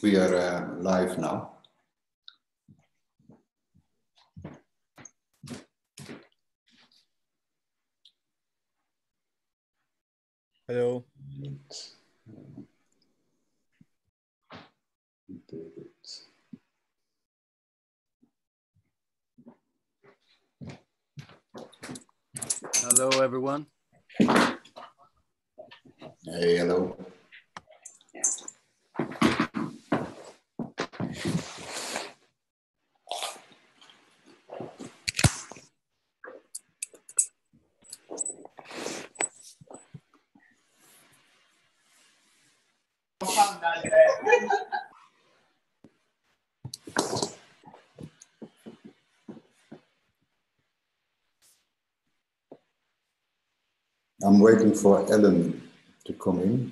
We are live now. Hello. Hello, everyone. Hey, hello. I'm waiting for Ellen to come in.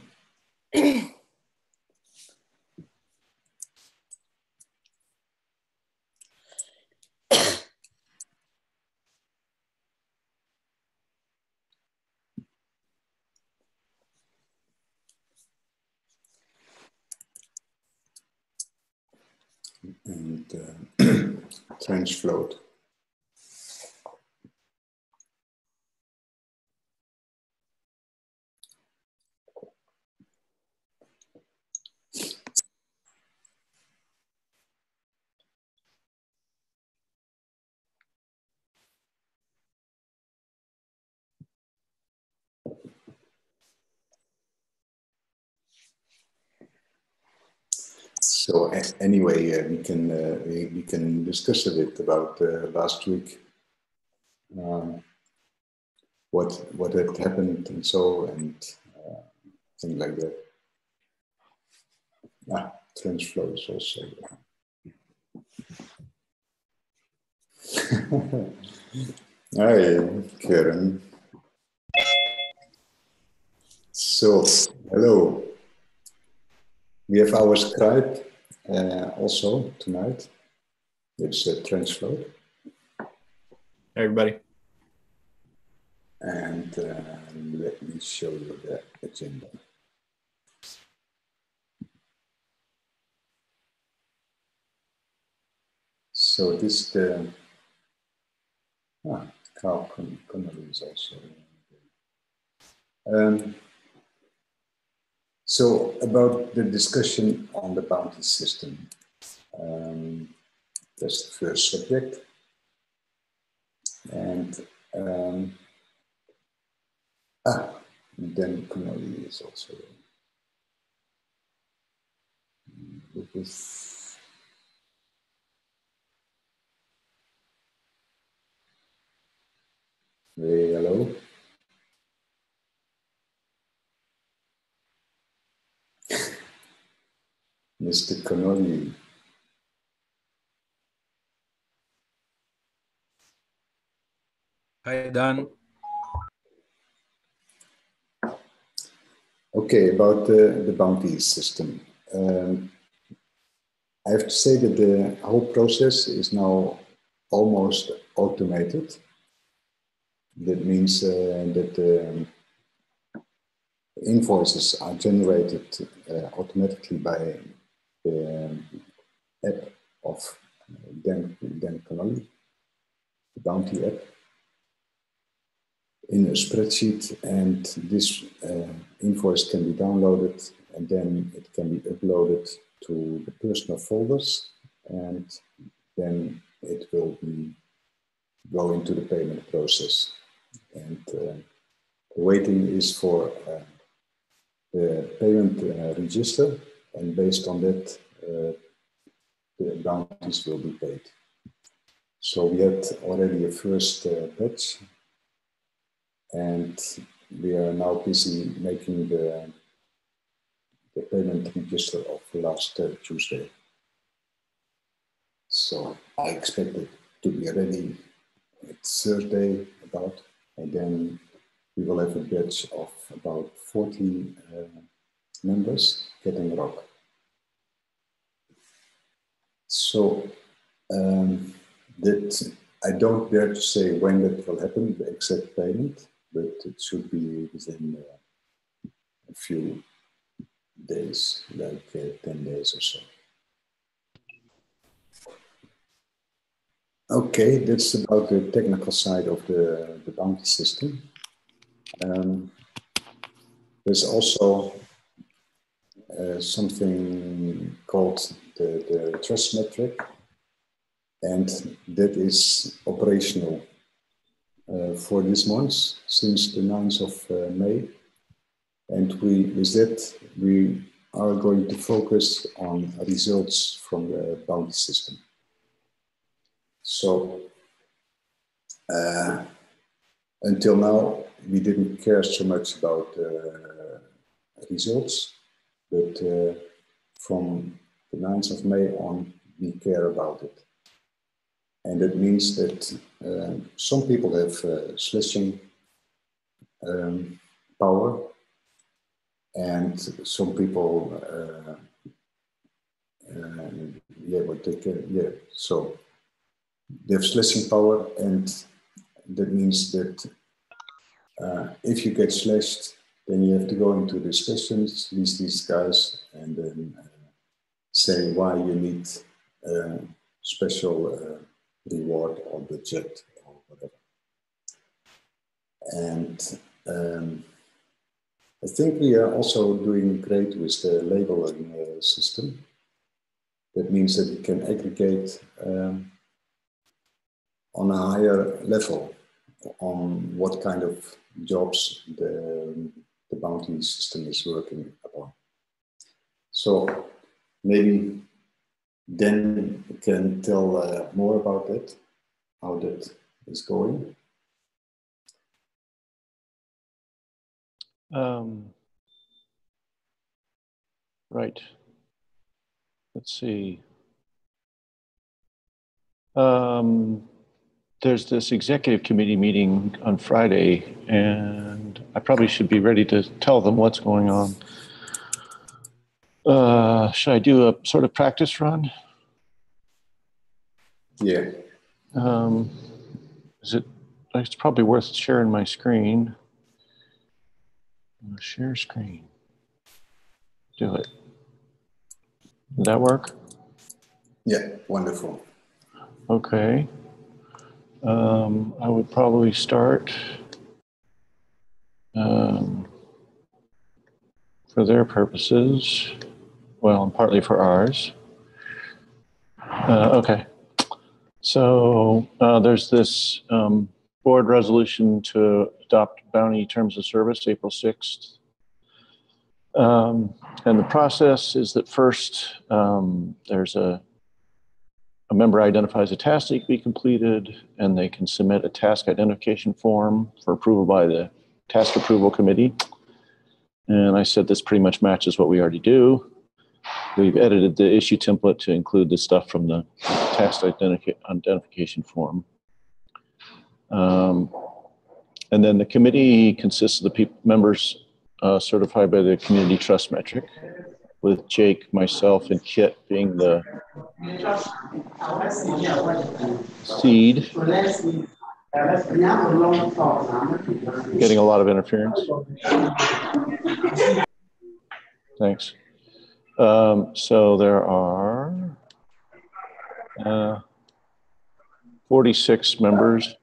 And trench float. So anyway, we can discuss a bit about last week, what had happened and so, and things like that. Trench flow is also. Hi, Karen. So, hello. We have our scribe also tonight. It's a trench float. Hey, everybody. And let me show you the agenda. So this is the Carl Connolly is also. So about the discussion on the bounty system, that's the first subject, and then Connolly is also. Hey, hello. Mr. Connolly. Hi, Dan. Okay, about the bounty system. I have to say that the whole process is now almost automated. That means that invoices are generated automatically by the app of Dan Connolly, the bounty app, in a spreadsheet, and this invoice can be downloaded and then it can be uploaded to the personal folders, and then it will go into the payment process. And the waiting is for the payment register, and based on that, the bounties will be paid. So we had already a first batch, and we are now busy making the payment register of last Tuesday. So I expect it to be ready Thursday about, and then we will have a batch of about 40 members getting rock. So that I don't dare to say when that will happen, the exact payment, but it should be within a few days, like 10 days or so. Okay, that's about the technical side of the bounty system. There's also something called the trust metric, and that is operational for this month since the 9th of May. And with that, we are going to focus on results from the bounty system. So until now, we didn't care so much about results, but from the 9th of May on, we care about it. And that means that some people have slashing power, and some people, so they have slashing power, and that means that if you get slashed, then you have to go into discussions with these guys and then say why you need special reward or budget or whatever. And I think we are also doing great with the labeling system. That means that we can aggregate on a higher level on what kind of jobs the bounty system is working upon. So maybe then we can tell more about that, how that is going. Right. Let's see. There's this executive committee meeting on Friday, and I probably should be ready to tell them what's going on. Should I do a sort of practice run? Yeah. It's probably worth sharing my screen. Share screen. Do it. Did that work? Yeah, wonderful. Okay. I would probably start for their purposes, well, and partly for ours. Okay. So there's this board resolution to adopt bounty terms of service, April 6th. And the process is that first there's a member identifies a task that can be completed, and they can submit a task identification form for approval by the task approval committee. And I said this pretty much matches what we already do. We've edited the issue template to include the stuff from the task identification form. And then the committee consists of the members certified by the community trust metric, with Jake, myself, and Kit being the seed. Getting a lot of interference. Thanks. So there are 46 members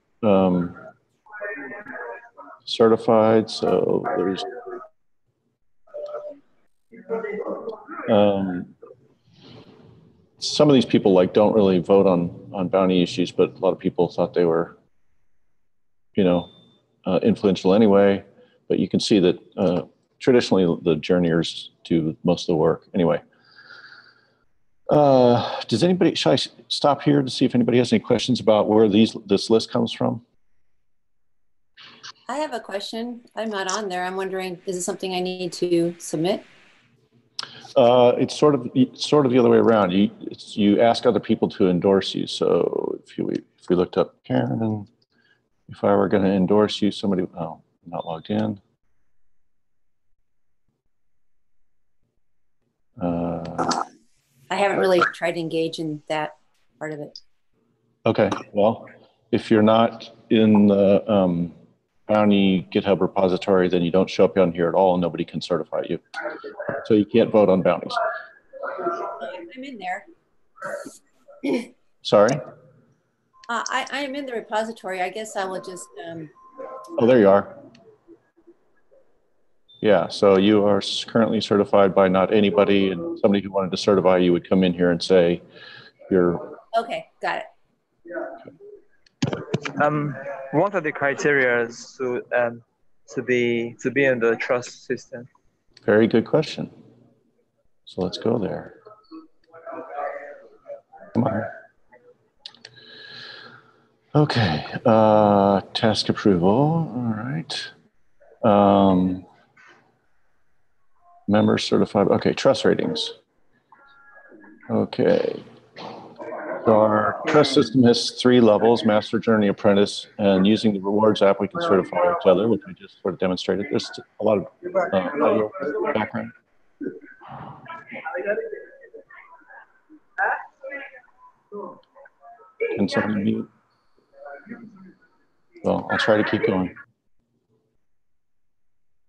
certified. So there's some of these people don't really vote on bounty issues, but a lot of people thought they were, influential anyway. But you can see that traditionally the journeyers do most of the work anyway. Should I stop here to see if anybody has any questions about where this list comes from? I have a question. I'm not on there. I'm wondering, is it something I need to submit? It's sort of the other way around. You ask other people to endorse you. So if we looked up Karen, and if I were going to endorse you, I'm not logged in. I haven't really tried to engage in that part of it. Okay. Well, if you're not in the bounty GitHub repository, then you don't show up on here at all, and nobody can certify you. So you can't vote on bounties. I'm in there. Sorry? I am in the repository. I guess I will just. Oh, there you are. Yeah, so you are currently certified by not anybody, and somebody who wanted to certify you would come in here and say you're. Okay, got it. What are the criteria to be in the trust system? Very good question. So let's go there. Come on. Okay, task approval, all right. Members certified, okay, trust ratings. Okay. So our trust system has 3 levels, master, journey, apprentice, and using the rewards app, we can certify each other, which we just sort of demonstrated. There's a lot of audio background. Can somebody mute? Well, I'll try to keep going.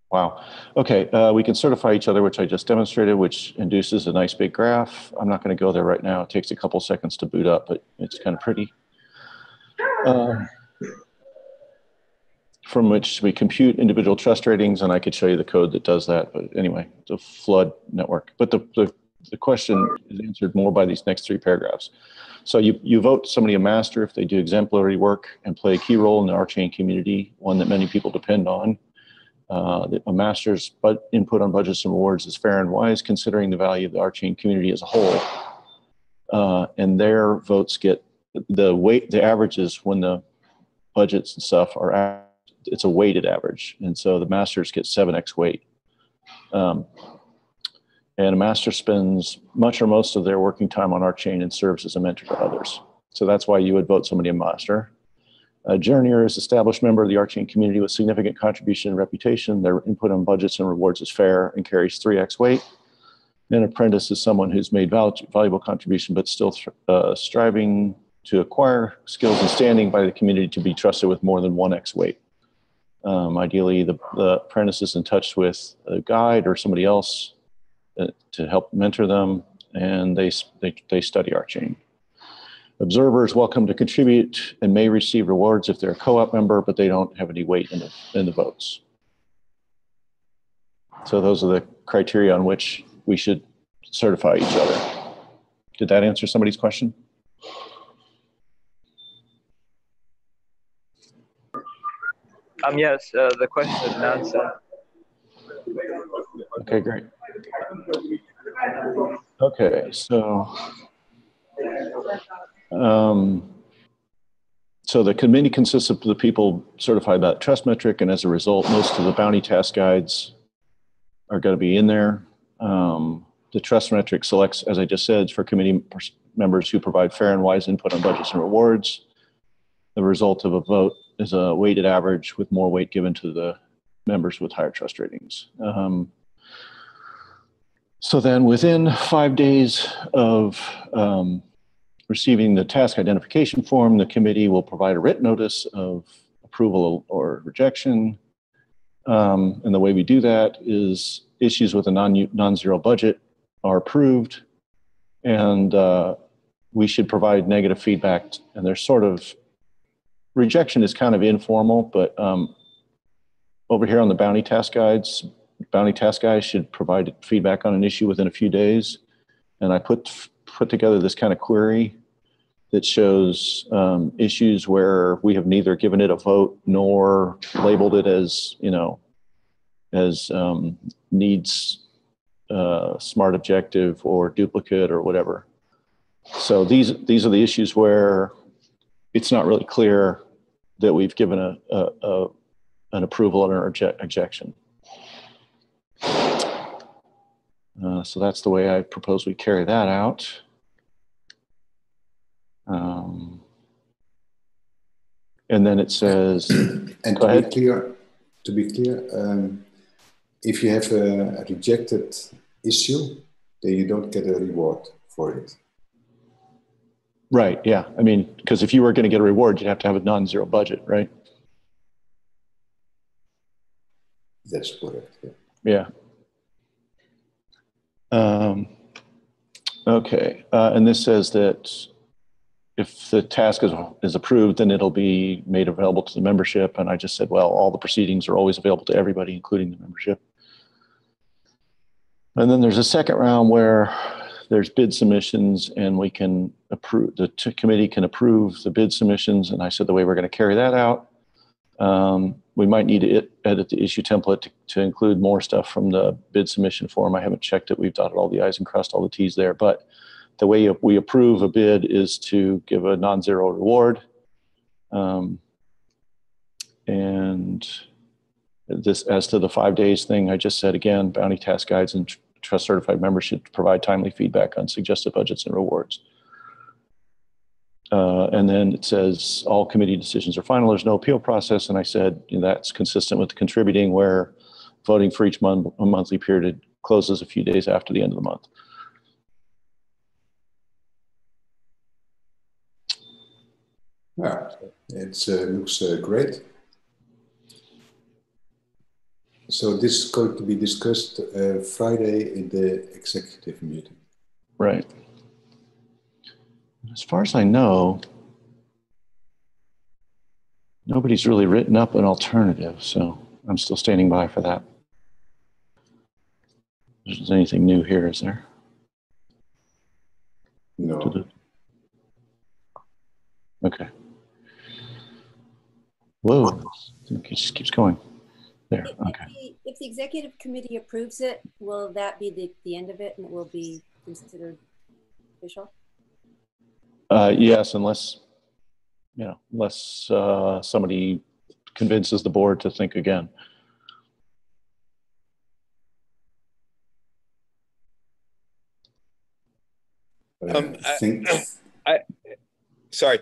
Wow. Okay, we can certify each other, which I just demonstrated, which induces a nice big graph. I'm not going to go there right now. It takes a couple seconds to boot up, but it's kind of pretty. From which we compute individual trust ratings, and I could show you the code that does that. But anyway, it's a flood network. But the question is answered more by these next 3 paragraphs. So you vote somebody a master if they do exemplary work and play a key role in the Rchain community, one that many people depend on. A master's input on budgets and rewards is fair and wise, considering the value of the Rchain community as a whole. And their votes get the averages when the budgets and stuff are, it's a weighted average. And so the masters get 7x weight. And a master spends much or most of their working time on Rchain and serves as a mentor to others. So that's why you would vote somebody a master. A journeyer is an established member of the Rchain community with significant contribution and reputation. Their input on budgets and rewards is fair and carries 3x weight. An apprentice is someone who's made valuable contribution but still striving to acquire skills and standing by the community to be trusted with more than 1x weight. Ideally, the apprentice is in touch with a guide or somebody else to help mentor them, and they study Rchain. Observers welcome to contribute and may receive rewards if they're a co-op member, but they don't have any weight in the votes. So those are the criteria on which we should certify each other. Did that answer somebody's question? Yes, the question is an answer. Okay, great. Okay, so so the committee consists of the people certified by the trust metric, and as a result, most of the bounty task guides are going to be in there. The trust metric selects, as I just said, for committee members who provide fair and wise input on budgets and rewards. The result of a vote is a weighted average with more weight given to the members with higher trust ratings. So then within 5 days of receiving the task identification form, the committee will provide a written notice of approval or rejection. And the way we do that is issues with a non-zero budget are approved, and we should provide negative feedback. And there's sort of, rejection is kind of informal, but over here on the bounty task guides should provide feedback on an issue within a few days. And I put together this kind of query that shows issues where we have neither given it a vote nor labeled it as, needs smart objective or duplicate or whatever. So these are the issues where it's not really clear that we've given an approval or an objection. So that's the way I propose we carry that out. And then it says, and go ahead. To be clear, if you have a rejected issue, then you don't get a reward for it. Right, yeah. I mean, because if you were going to get a reward, you'd have to have a non-zero budget, right? That's correct, yeah. Yeah. Okay, and this says that if the task is approved, then it'll be made available to the membership. And I just said, well, all the proceedings are always available to everybody, including the membership. And then there's a second round where there's bid submissions, and we can approve, the committee can approve the bid submissions. And I said the way we're going to carry that out, we might need to edit the issue template to include more stuff from the bid submission form. I haven't checked it. We've dotted all the I's and crossed all the T's there. But the way we approve a bid is to give a non-zero reward. And this, as to the 5 days thing, I just said again, bounty task guides and trust certified members should provide timely feedback on suggested budgets and rewards. And then it says all committee decisions are final. There's no appeal process. And I said, you know, that's consistent with contributing, where voting for each monthly period closes a few days after the end of the month. Yeah, it looks great. So this is going to be discussed Friday in the executive meeting. Right. As far as I know, nobody's really written up an alternative, so I'm still standing by for that. If there's anything new here, is there? No. Okay. Whoa, it just keeps going. There, okay. If the executive committee approves it, will that be the end of it and it will be considered official? Yes, unless, you know, unless somebody convinces the board to think again. Sorry.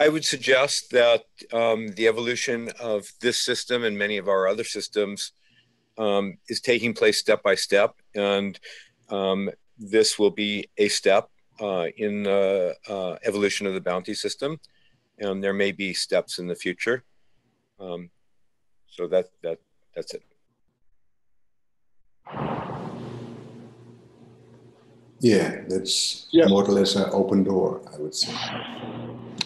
I would suggest that the evolution of this system and many of our other systems is taking place step by step, and this will be a step in the evolution of the bounty system, and there may be steps in the future. So that's it. Yeah, that's more or less an open door, I would say.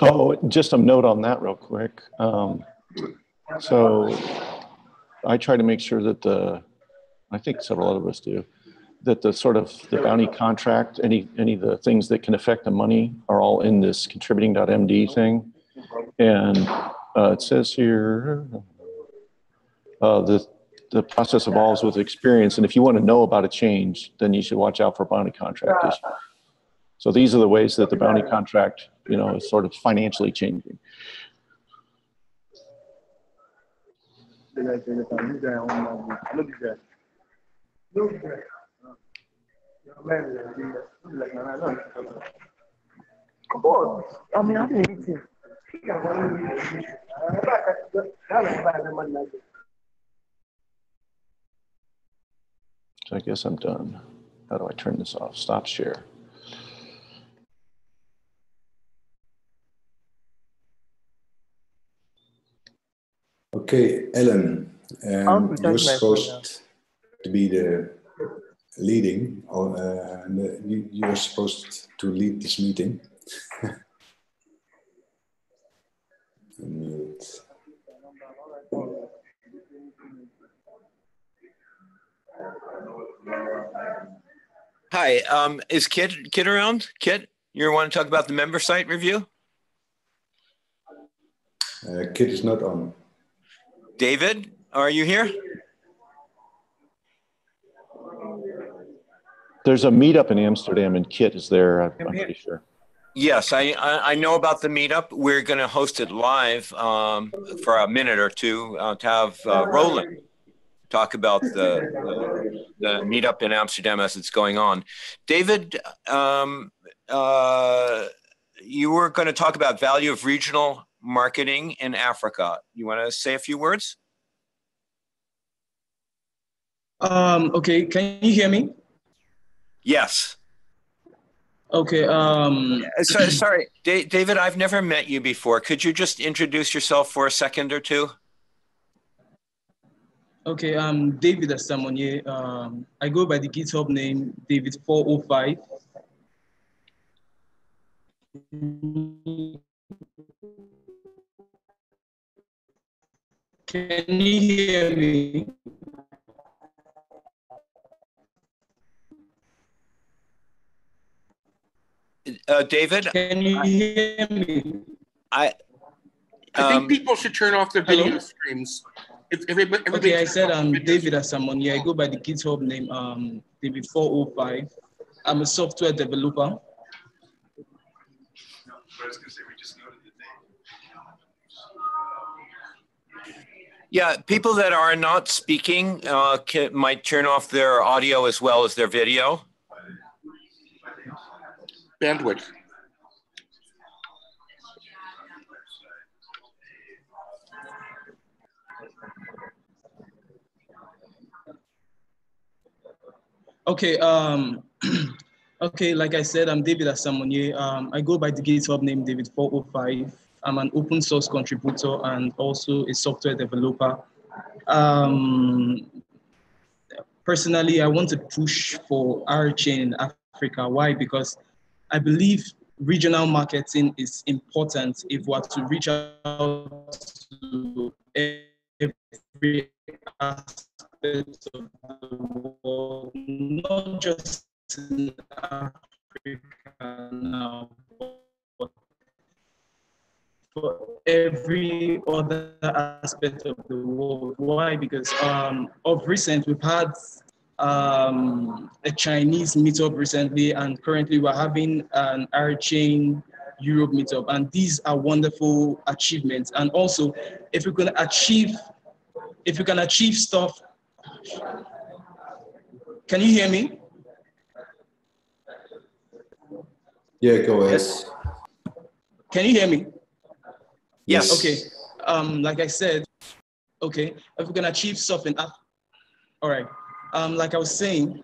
Oh, just a note on that real quick. So I try to make sure that I think several of us do, that the sort of the bounty contract, any of the things that can affect the money are all in this contributing.md thing. And it says here, the process evolves with experience. And if you want to know about a change, then you should watch out for bounty contract issues. So these are the ways that the bounty contract, you know, is sort of financially changing. I mean, I didn't need to. So I guess I'm done. How do I turn this off? Stop share. Okay, Ellen, you're supposed to be the leading, you're supposed to lead this meeting. Mute. Hi, is Kit around? Kit, you want to talk about the member site review? Kit is not on. David, are you here? There's a meetup in Amsterdam and Kit is there, I'm pretty sure. Yes, I know about the meetup. We're going to host it live for a minute or two to have Roland talk about the meetup in Amsterdam as it's going on. David, you were going to talk about value of regional marketing in Africa. You want to say a few words? Okay, can you hear me? Yes. Okay. Sorry, David, I've never met you before. Could you just introduce yourself for a second or two? Okay, I'm David Asamonye. I go by the GitHub name David405. Can you hear me? David, Can you hear me? I think people should turn off their video Hello? streams. If everybody Okay, I turns said off I'm their video David Asamon. Yeah, I go by the GitHub name David405. I'm a software developer. yeah, people that are not speaking might turn off their audio as well as their video. bandwidth. Okay, okay, like I said, I'm David Asamonye. I go by the GitHub name David405. I'm an open source contributor and also a software developer. Personally, I want to push for Rchain in Africa. Why? Because I believe regional marketing is important if we're to reach out to every aspect of the world, not just in Africa now, but for every other aspect of the world. Why? Because of recent, we've had a Chinese meetup recently, and currently we're having an Rchain Europe meetup, and these are wonderful achievements. And also, if we can achieve stuff, can you hear me? Yeah, go ahead. Yes. Can you hear me? Yes. Okay. Like I said, okay, if we can achieve stuff in Africa, all right. Like I was saying,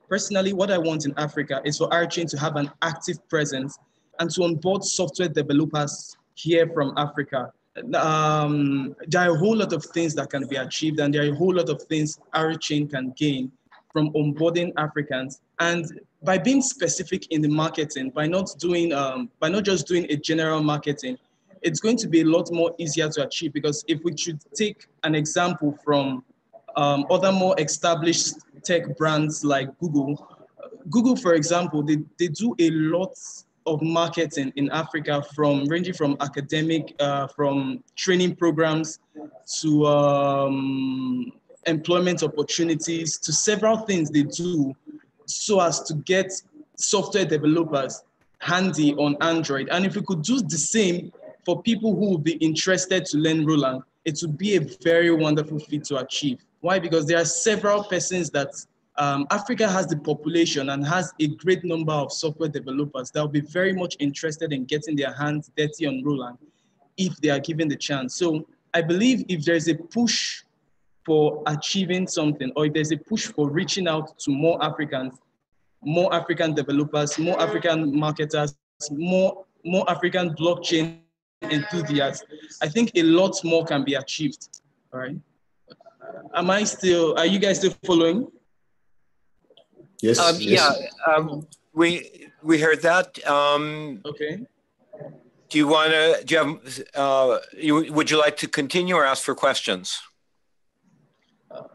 personally, what I want in Africa is for Rchain to have an active presence and to onboard software developers here from Africa. There are a whole lot of things that can be achieved, and there are a whole lot of things Rchain can gain from onboarding Africans. And by being specific in the marketing, by not just doing a general marketing, it's going to be a lot more easier to achieve. Because if we should take an example from other more established tech brands like Google, for example, they do a lot of marketing in Africa, ranging from academic, from training programs to employment opportunities, to several things they do so as to get software developers handy on Android. And if we could do the same for people who would be interested to learn Roland, it would be a very wonderful feat to achieve. Why? Because there are several persons that Africa has the population and has a great number of software developers that will be very much interested in getting their hands dirty on Roland if they are given the chance. So I believe if there's a push for achieving something, or if there's a push for reaching out to more Africans, more African developers, more African marketers, more African blockchain enthusiasts, I think a lot more can be achieved. All right. Are you guys still following? Yes. Yes. Yeah, we heard that. Okay. Do you want to? Do you have? Would you like to continue or ask for questions?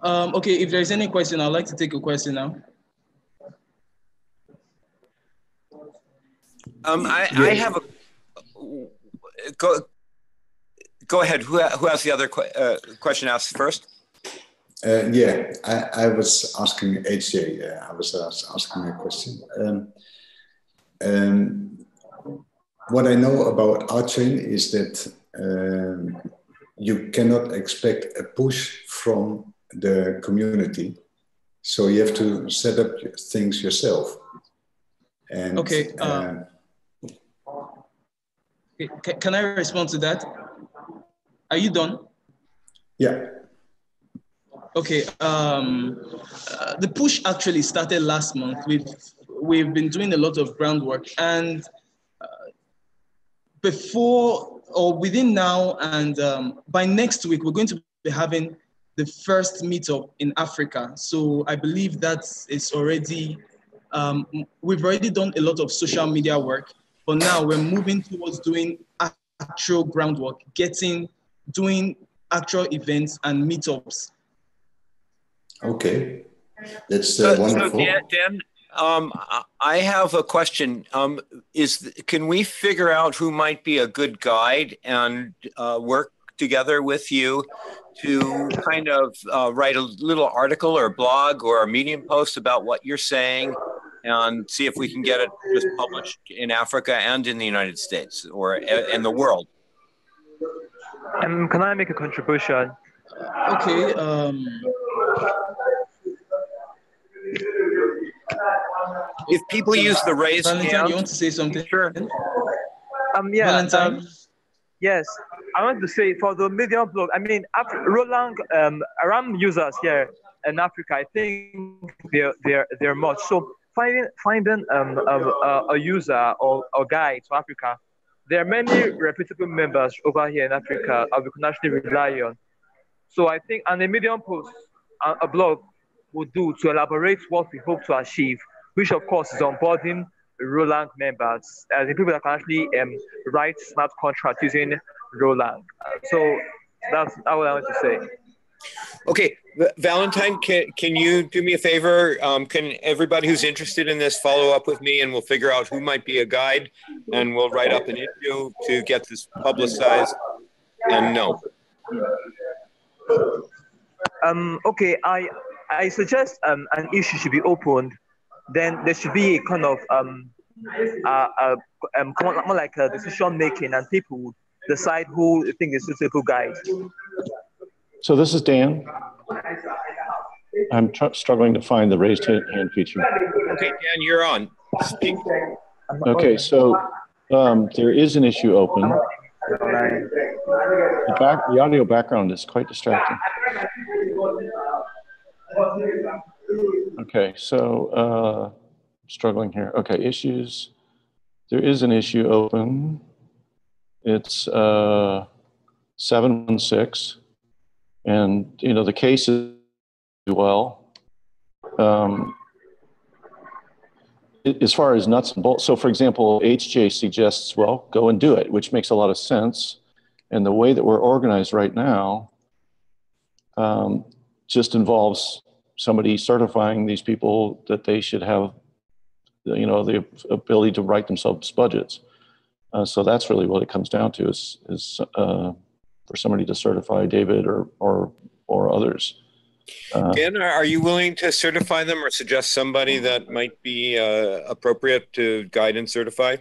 Okay. If there's any question, I'd like to take a question now. I have a. Go ahead. Who has the other question asked first? Yeah, I was asking HJ. I was asking a question. What I know about Rchain is that you cannot expect a push from the community, so you have to set up things yourself. And okay. Can I respond to that? Are you done? Yeah. Okay. The push actually started last month. We've been doing a lot of groundwork, and before or within now and by next week, we're going to be having the first meetup in Africa. So I believe that is already, we've already done a lot of social media work. but now we're moving towards doing actual groundwork, doing actual events and meetups. Okay, that's wonderful. So Dan, I have a question. Can we figure out who might be a good guide and work together with you to kind of write a little article or blog or a Medium post about what you're saying, and see if we can get it just published in Africa and in the United States or in the world? Can I make a contribution? Okay. If people use the raised Valentine, hand, you want to say something? sure. Yeah. Valentine? Yes, I want to say for the Medium blog. I mean, Roland, around users here in Africa, I think they're much. So finding a user or a guide to Africa, there are many reputable members over here in Africa we can actually rely on. So I think a Medium post, a blog would do to elaborate what we hope to achieve, which of course is onboarding Roland members, the people that can actually write smart contracts using Roland. So that's what I want to say. Okay, Valentine, can you do me a favor? Can everybody who's interested in this follow up with me, and we'll figure out who might be a guide, and we'll write up an issue to get this publicized. And no. Okay, I suggest an issue should be opened. Then there should be a kind of more like a decision making, and people would decide who they think is a suitable guide. So this is Dan. I'm struggling to find the raised hand feature. Okay, Dan, you're on. Speak. Okay, so there is an issue open. The audio background is quite distracting. Okay, so struggling here. Okay, issues. There is an issue open. It's 716. And, you know, the case is well. As far as nuts and bolts, so for example, HJ suggests, well, go and do it, which makes a lot of sense. And the way that we're organized right now just involves somebody certifying these people that they should have, you know, the ability to write themselves budgets. So that's really what it comes down to is for somebody to certify David or others. Dan, are you willing to certify them or suggest somebody that might be appropriate to guide and certify?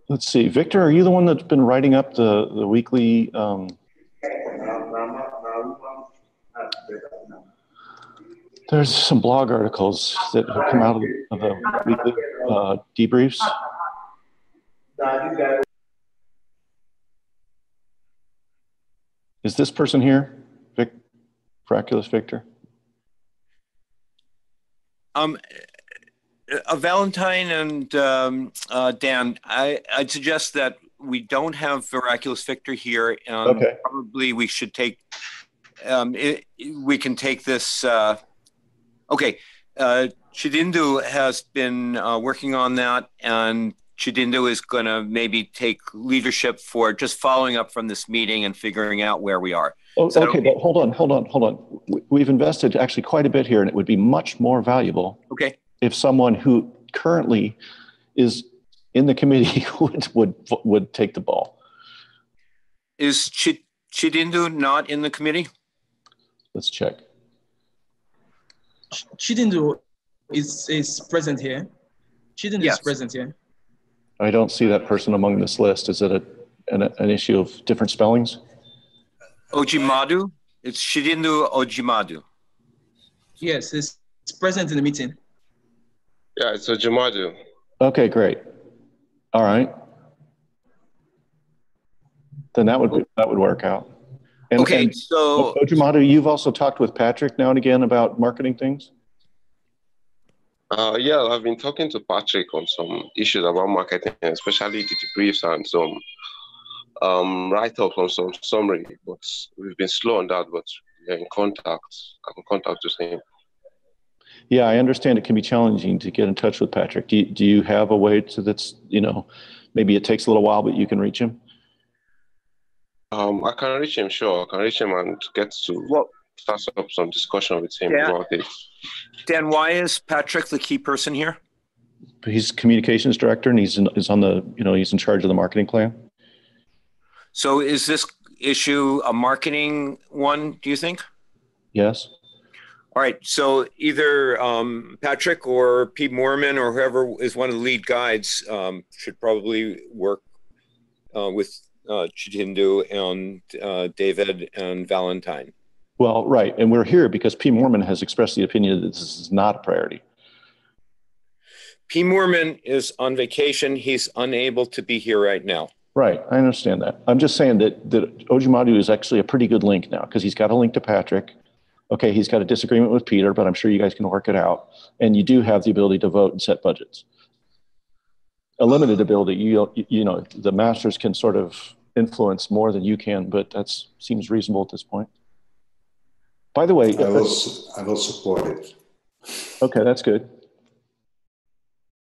Let's see, Victor, are you the one that's been writing up the weekly? There's some blog articles that have come out of the weekly debriefs. Is this person here, Fraculous Victor? Valentine and Dan, I'd suggest that we don't have Miraculous Victor here, and okay. Probably we should take. We can take this. Okay, Chidindu has been working on that, and Chidindu is going to maybe take leadership for just following up from this meeting and figuring out where we are. Oh, okay, but hold on. We've invested actually quite a bit here, and it would be much more valuable. Okay. If someone who currently is in the committee would take the ball. Is Chidindu not in the committee? Let's check. Chidindu is present here. Chidindu is present here. I don't see that person among this list. Is it an issue of different spellings? Ojimadu? It's Chidindu Ojimadu. Yes, it's present in the meeting. Yeah, it's Ojimadu. Okay, great. All right. Then that would work out. And so Ojimadu, you've also talked with Patrick now and again about marketing things? Yeah, I've been talking to Patrick on some issues about marketing, especially the debriefs and some write-ups on some summary, but we've been slow on that, but we're in contact. I'm in contact with him. Yeah, I understand it can be challenging to get in touch with Patrick. Do you have a way to that's, maybe it takes a little while, but you can reach him? I can reach him, sure. I can reach him and get to start up some discussion with him about it. Dan, why is Patrick the key person here? He's communications director, and he's in charge of the marketing plan. So is this issue a marketing one, do you think? Yes. All right. So either Patrick or Pete Moorman or whoever is one of the lead guides should probably work with Chitindu and David and Valentine. Well, right. And we're here because P. Moorman has expressed the opinion that this is not a priority. P. Moorman is on vacation. He's unable to be here right now. Right. I understand that. I'm just saying that Ojimadu is actually a pretty good link now because he's got a link to Patrick. Okay, he's got a disagreement with Peter, but I'm sure you guys can work it out. And you do have the ability to vote and set budgets. A limited ability, the masters can sort of influence more than you can, but that seems reasonable at this point. By the way, I will support it. Okay, that's good.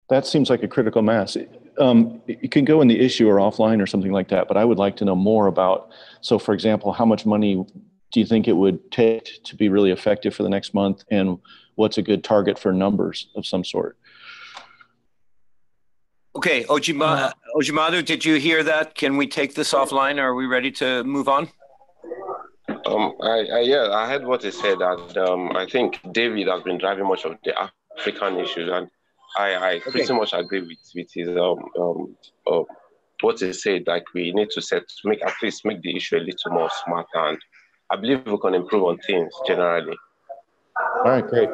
That seems like a critical mass. It can go in the issue or offline or something like that, but I would like to know more about, so for example, how much money do you think it would take to be really effective for the next month, and what's a good target for numbers of some sort? Okay, Ojimadu, did you hear that? Can we take this offline? Are we ready to move on? I heard what he said, that I think David has been driving much of the African issues, and I pretty much agree with his what he said. Like, we need to at least make the issue a little more smart, and I believe we can improve on things generally. All right, great.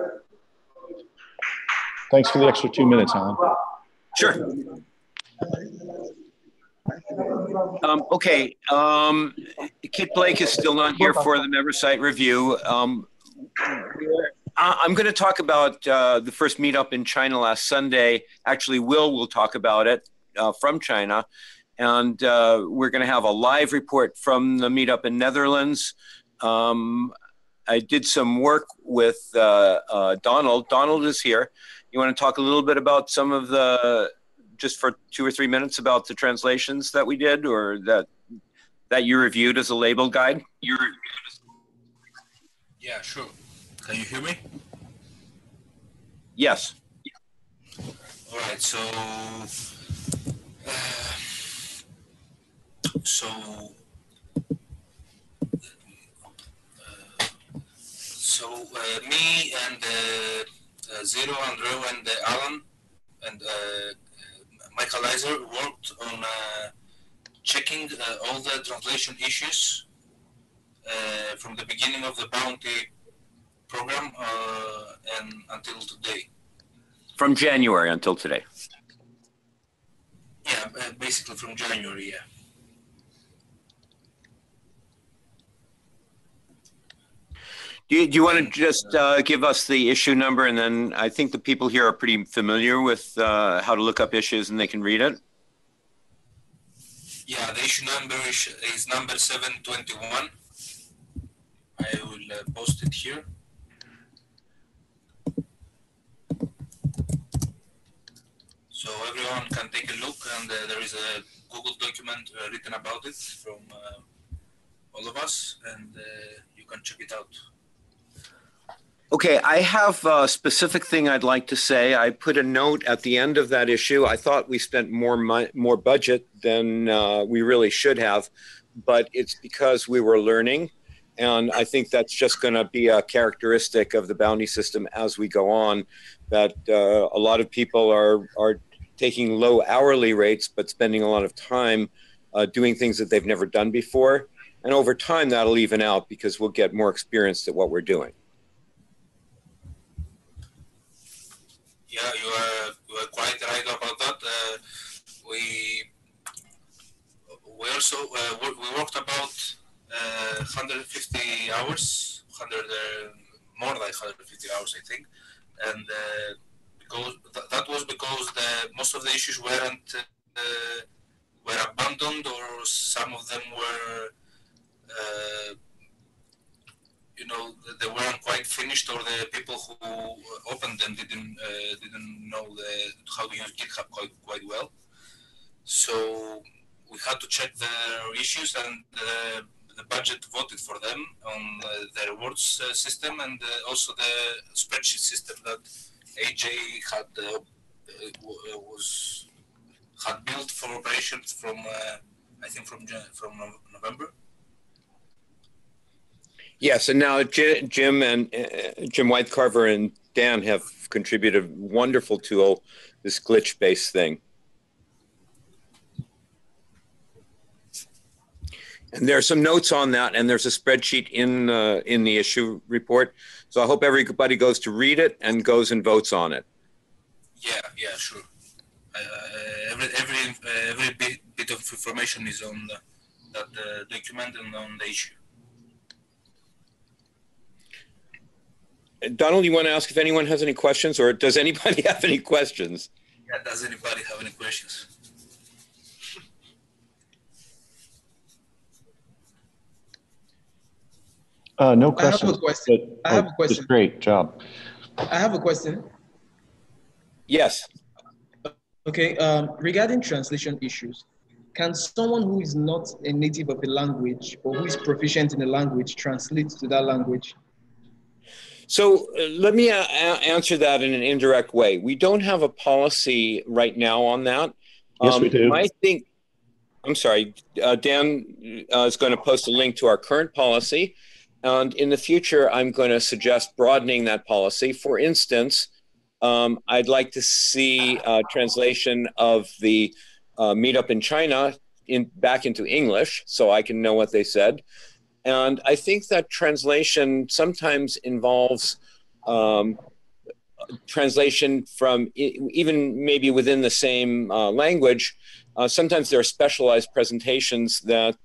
Thanks for the extra 2 minutes, Alan. Sure. Okay. Kit Blake is still not here for the member site review. I'm going to talk about the first meetup in China last Sunday. Actually, will talk about it from China. And we're going to have a live report from the meetup in Netherlands. I did some work with Donald. Donald is here. You want to talk a little bit about some of just for 2 or 3 minutes about the translations that we did, or that you reviewed as a label guide? Yeah, sure. Can you hear me? Yes. All right. So me and Zero, Andrew, and Alan and Michael Iser worked on checking all the translation issues from the beginning of the bounty program and until today. From January until today. Yeah, basically from January, yeah. Do you want to just give us the issue number, and then I think the people here are pretty familiar with how to look up issues and they can read it? Yeah, the issue number is number 721. I will post it here. So everyone can take a look, and there is a Google document written about it from all of us, and you can check it out. Okay, I have a specific thing I'd like to say. I put a note at the end of that issue. I thought we spent more budget than we really should have, but it's because we were learning. And I think that's just going to be a characteristic of the bounty system as we go on, that a lot of people are taking low hourly rates, but spending a lot of time doing things that they've never done before. And over time, that'll even out because we'll get more experienced at what we're doing. Yeah, you are quite right about that. We also we worked about 150 hours, more like 150 hours, I think, and because that was because most of the issues were abandoned, or some of them were you know, they weren't quite finished, or the people who opened them didn't know how to use GitHub quite well. So we had to check their issues, and the budget voted for them on the rewards system, and also the spreadsheet system that AJ had built for operations from I think from November. Yes, and now Jim and Jim Whitecarver and Dan have contributed a wonderful tool, this glitch-based thing. And there are some notes on that, and there's a spreadsheet in the issue report. So I hope everybody goes to read it and goes and votes on it. Yeah, sure. Every bit of information is on that document and on the issue. Donald, you want to ask if anyone has any questions, or does anybody have any questions? Yeah, does anybody have any questions? No questions. I have a question. I have a question. Great job. I have a question. Yes. Okay, regarding translation issues, can someone who is not a native of the language or who is proficient in the language translate to that language? So let me answer that in an indirect way. We don't have a policy right now on that. Yes, we do. I'm sorry, Dan is going to post a link to our current policy. And in the future, I'm going to suggest broadening that policy. For instance, I'd like to see translation of the meetup in China back into English so I can know what they said. And I think that translation sometimes involves translation from even maybe within the same language. Sometimes there are specialized presentations that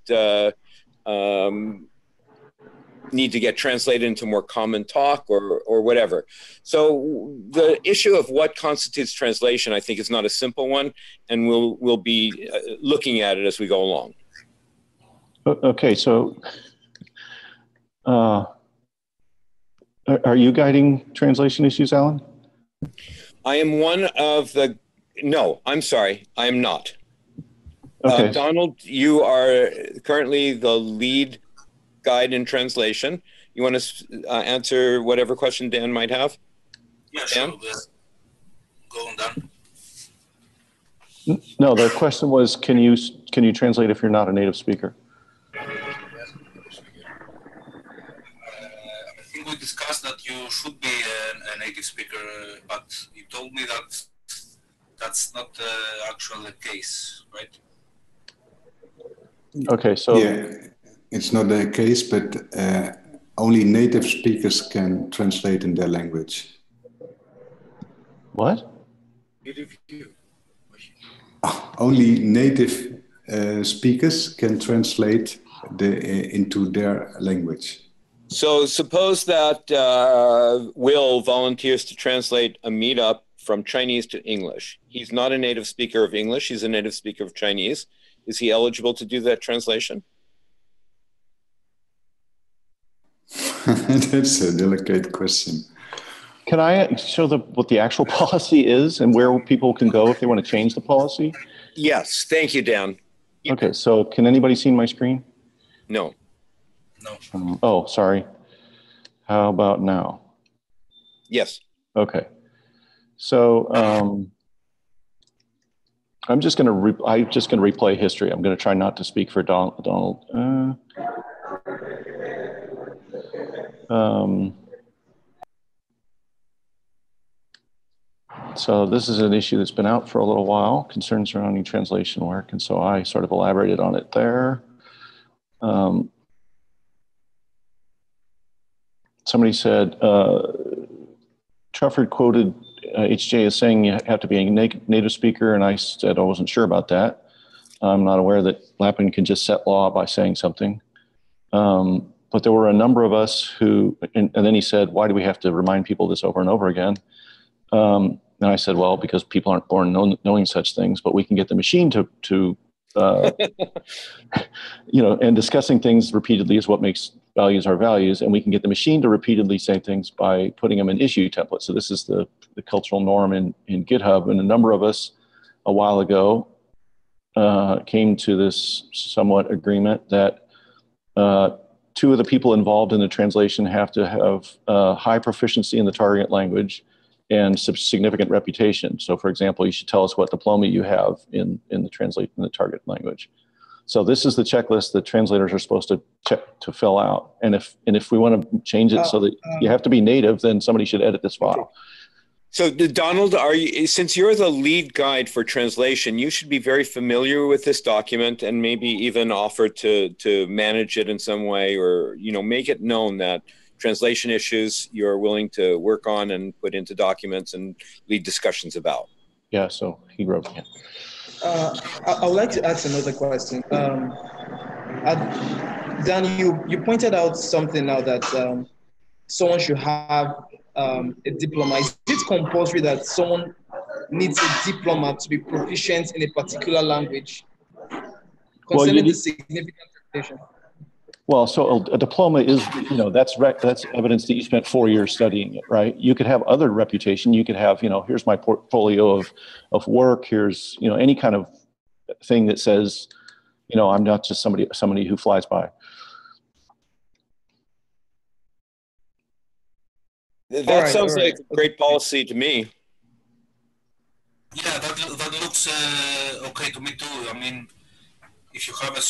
need to get translated into more common talk or whatever. So the issue of what constitutes translation, I think, is not a simple one, and we'll be looking at it as we go along. Okay, so are you guiding translation issues, Alan? I am one of the, no, I'm sorry, I am not. Okay. Donald, you are currently the lead guide in translation. You want to answer whatever question Dan might have? Yeah, sure. Go on, Dan. No, the question was, can you translate if you're not a native speaker? I think we discussed that you should be a native speaker, but you told me that that's not the actual case, right? Okay, so yeah, it's not the case, but only native speakers can translate in their language. What? Only native speakers can translate into their language. So suppose that Will volunteers to translate a meetup from Chinese to English. He's not a native speaker of English. He's a native speaker of Chinese. Is he eligible to do that translation? That's a delicate question. Can I show what the actual policy is and where people can go if they want to change the policy? Yes, thank you, Dan. Okay, so can anybody see my screen? No. No. Oh, sorry. How about now? Yes. Okay. So I'm just going to replay history. I'm going to try not to speak for Donald. So this is an issue that's been out for a little while, concerns surrounding translation work, and so I sort of elaborated on it there. Somebody said, Trufford quoted HJ as saying you have to be a native speaker, and I said I wasn't sure about that. I'm not aware that Lappin can just set law by saying something. But there were a number of us who, and then he said, why do we have to remind people this over and over again? And I said, well, because people aren't born knowing such things, but we can get the machine to you know, and discussing things repeatedly is what makes values are values, and we can get the machine to repeatedly say things by putting them in issue templates. So this is the cultural norm in GitHub, and a number of us a while ago came to this somewhat agreement that two of the people involved in the translation have to have high proficiency in the target language and significant reputation. So for example, you should tell us what diploma you have in the target language. So this is the checklist that translators are supposed to fill out. And if we want to change it so that you have to be native, then somebody should edit this file. So Donald, since you're the lead guide for translation, you should be very familiar with this document and maybe even offer to manage it in some way, or make it known that translation issues you're willing to work on and put into documents and lead discussions about. Yeah, so he wrote it. I would like to ask another question. Dan, you pointed out something now that someone should have a diploma. Is it compulsory that someone needs a diploma to be proficient in a particular language concerning the significant reputation? Well, so a diploma is, that's evidence that you spent 4 years studying it, right? You could have other reputation. You could have, here's my portfolio of work. Here's, any kind of thing that says, I'm not just somebody who flies by. That sounds like a great policy to me. Yeah, that looks okay to me too. I mean, if you have a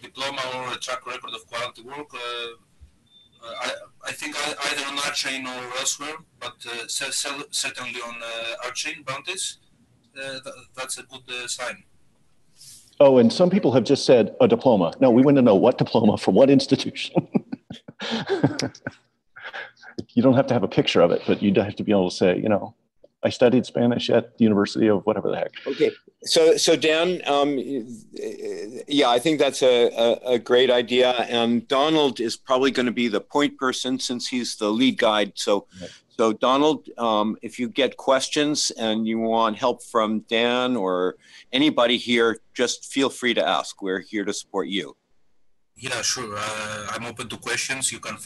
diploma or a track record of quality work, I think either on Rchain or elsewhere, but certainly on Rchain bounties, that's a good sign. Oh, and some people have just said a diploma. No, we want to know what diploma from what institution. You don't have to have a picture of it, but you have to be able to say, I studied Spanish at the University of whatever the heck. Okay, so Dan, yeah, I think that's a great idea, and Donald is probably going to be the point person since he's the lead guide. So Donald, if you get questions and you want help from Dan or anybody here, just feel free to ask. We're here to support you. Yeah, sure. I'm open to questions. You can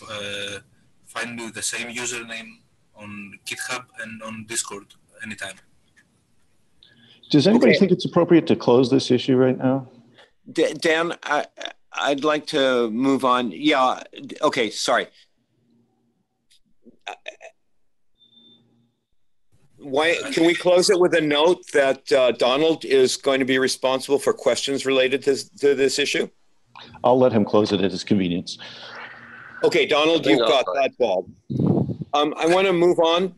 find me with the same username on GitHub and on Discord anytime. Does anybody think it's appropriate to close this issue right now? Dan, I'd like to move on. Yeah, okay, sorry. Why can we close it with a note that Donald is going to be responsible for questions related to this issue? I'll let him close it at his convenience. Okay, Donald, you've got that ball. I want to move on.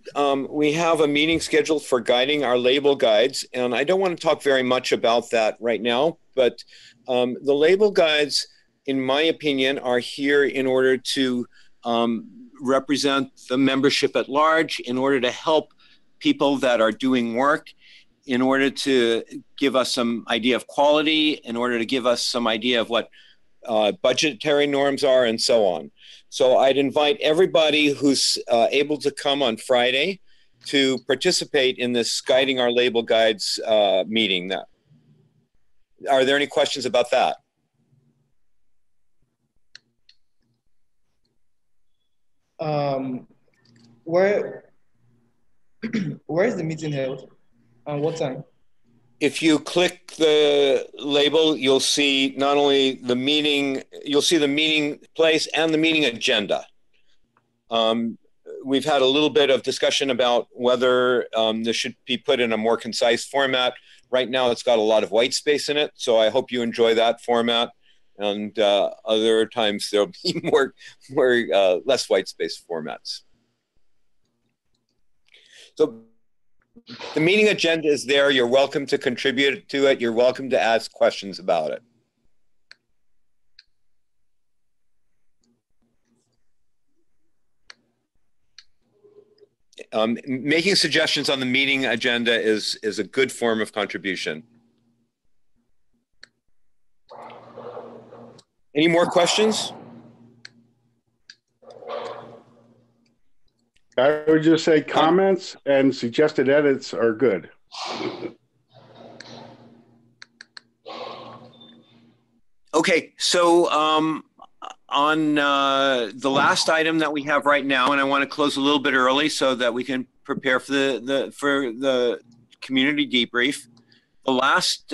We have a meeting scheduled for guiding our label guides, and I don't want to talk very much about that right now, but the label guides, in my opinion, are here in order to represent the membership at large, in order to help people that are doing work, in order to give us some idea of quality, in order to give us some idea of what budgetary norms are, and so on. So I'd invite everybody who's able to come on Friday to participate in this Guiding Our Label Guides meeting. Are there any questions about that? Where is the meeting held and what time? If you click the label, you'll see not only the meeting, you'll see the meeting place and the meeting agenda. We've had a little bit of discussion about whether this should be put in a more concise format. Right now, it's got a lot of white space in it, so I hope you enjoy that format. And other times there'll be more less white space formats. So the meeting agenda is there. You're welcome to contribute to it. You're welcome to ask questions about it. Making suggestions on the meeting agenda is a good form of contribution. Any more questions? I would just say comments and suggested edits are good. Okay, so the last item that we have right now, and I want to close a little bit early so that we can prepare for the community debrief. The last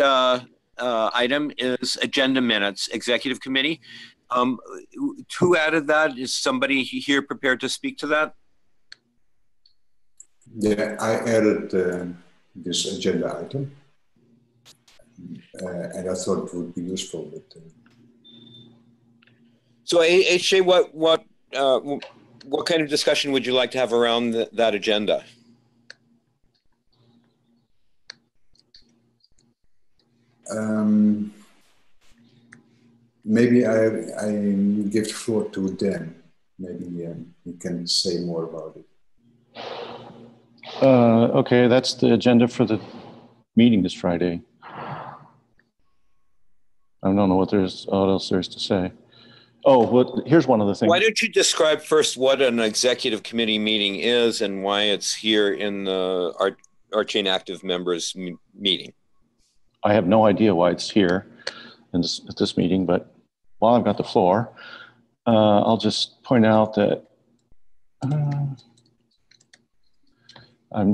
item is agenda minutes, executive committee. Who added that? Is somebody here prepared to speak to that? Yeah, I added this agenda item, and I thought it would be useful. But, so, HJ, what kind of discussion would you like to have around that agenda? Maybe I give the floor to Dan. Maybe you can say more about it. Okay, that's the agenda for the meeting this Friday. I don't know what else there's to say. Oh, here's one of the things. Why don't you describe first what an executive committee meeting is and why it's here in the Rchain active members meeting? I have no idea why it's here at this meeting, but while I've got the floor, I'll just point out that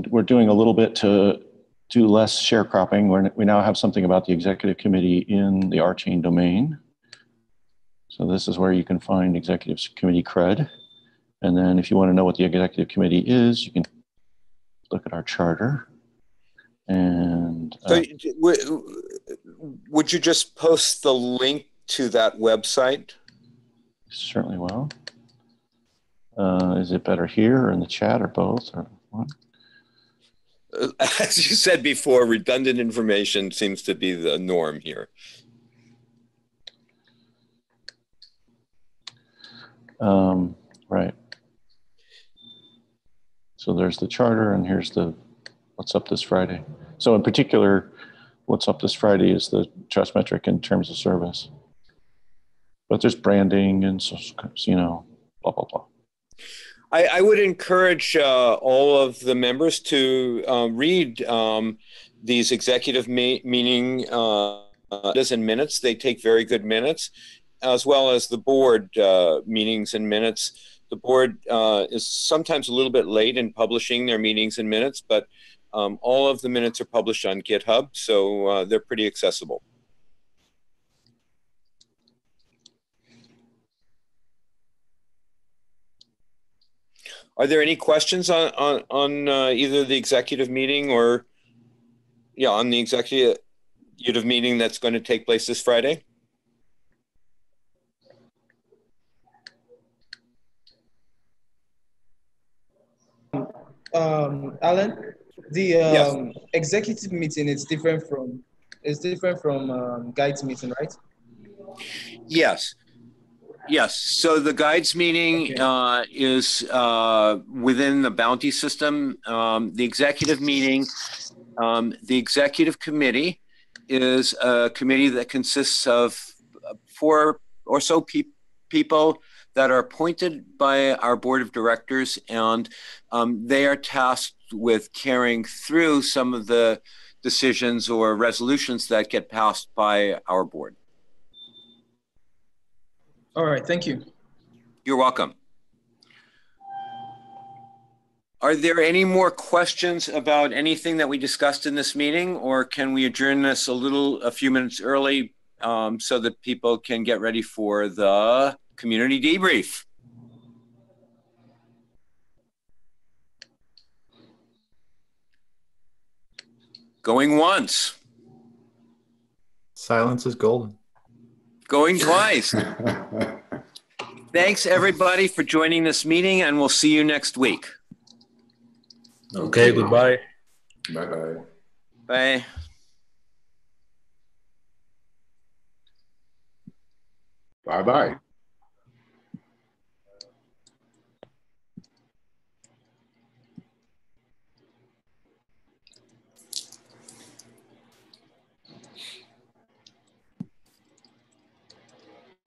we're doing a little bit to do less sharecropping. We now have something about the executive committee in the Rchain domain. So this is where you can find executive committee cred. And then if you want to know what the executive committee is, you can look at our charter. And so would you just post the link to that website? Certainly will. Is it better here or in the chat or both or what? As you said before, redundant information seems to be the norm here. Right. So there's the charter and here's the what's up this Friday. So in particular, what's up this Friday is the trust metric in terms of service. But there's branding and, blah, blah, blah. I would encourage all of the members to read these executive meeting and minutes. They take very good minutes, as well as the board meetings and minutes. The board is sometimes a little bit late in publishing their meetings and minutes, but all of the minutes are published on GitHub, so they're pretty accessible. Are there any questions on either the executive meeting or, on the executive meeting that's going to take place this Friday? Alan, the executive meeting is different from guides meeting, right? Yes. Yes. So the guides meeting is within the bounty system. The executive meeting, the executive committee is a committee that consists of 4 or so people that are appointed by our board of directors, and they are tasked with carrying through some of the decisions or resolutions that get passed by our board. All right, thank you. You're welcome. Are there any more questions about anything that we discussed in this meeting, or can we adjourn this a few minutes early so that people can get ready for the community debrief? Going once. Silence is golden. Going twice. Thanks, everybody, for joining this meeting, and we'll see you next week. Okay, goodbye. Bye-bye. Bye. Bye-bye.